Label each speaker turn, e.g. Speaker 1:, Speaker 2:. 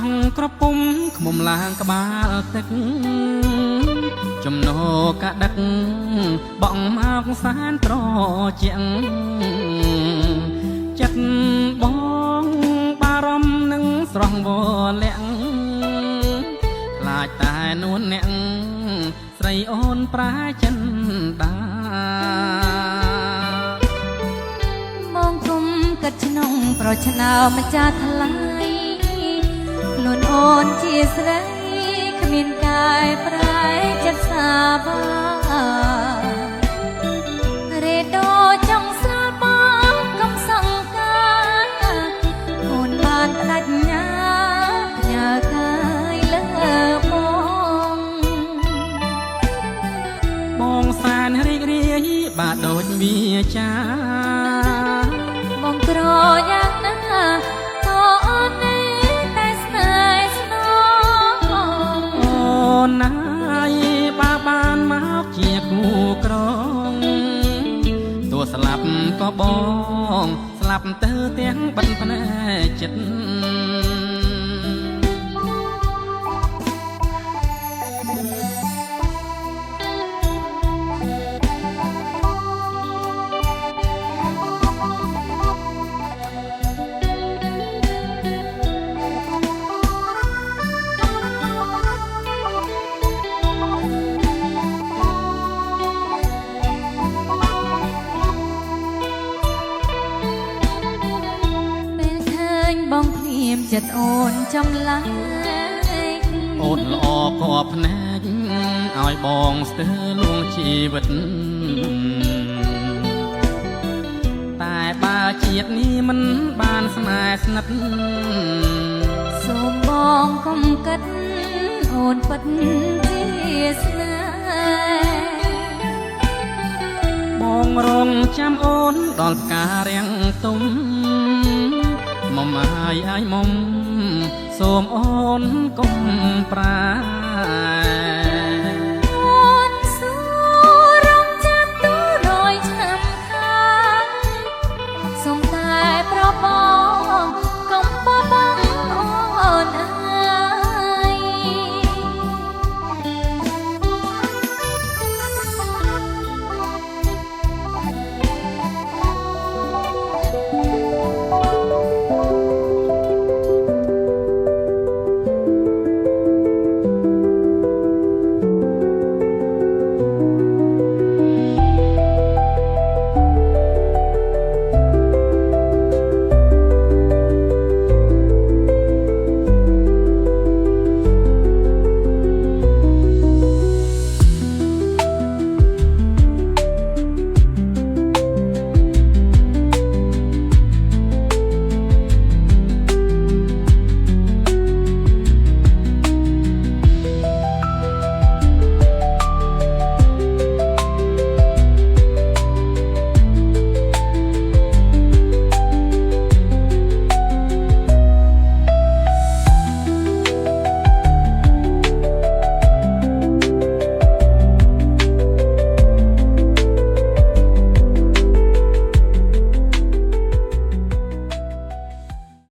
Speaker 1: ងក្រពុំខ្មុំឡើងក្បាលទឹកចំណោកាដឹកបងមកសានត្រជាងចិត្តបងបារម្ភនឹងស្រស់វលាក់ខ្លាចតែនួនអ្នកស្រីអូនប្រាចិនតា
Speaker 2: មកគុំកាត់ក្នុងប្រឆ្នោម្ចាស់ថ្លៃខ្លួនអូនជាស្រីគ្មានកាយប្រែចិត្តសាបារេដោចង់សាបងកំសង្ការអូនបានផ្ដាច់ញ៉ាញ៉ាកាយលើ
Speaker 1: បងសានរីករាយបាទដូចវាចា
Speaker 2: បងក្រយ៉ាងណាតអូនតែស្នេហ៍ស្នង
Speaker 1: អូនណាយបើបានមកជាគូក្រងទោះស្លាប់ក៏បងស្លាប់ទៅទាំងបិទភ្នែកចិត្ត
Speaker 2: បងភ្លាមចិត្តអូនចំឡាយ
Speaker 1: អូនល្អក៏ភ្នែកឲ្យបងស្ទើរលួងជីវិតតែបើជាតិនេះមិនបានស្នេហ៍ស្និទ្ធ
Speaker 2: សូមបងកុំគិតអូនពិតជាស្នេហ៍
Speaker 1: បងរងចាំអូនដល់ផ្ការាំងទុំមុំអាយមុំសូមអូនកុំប្រា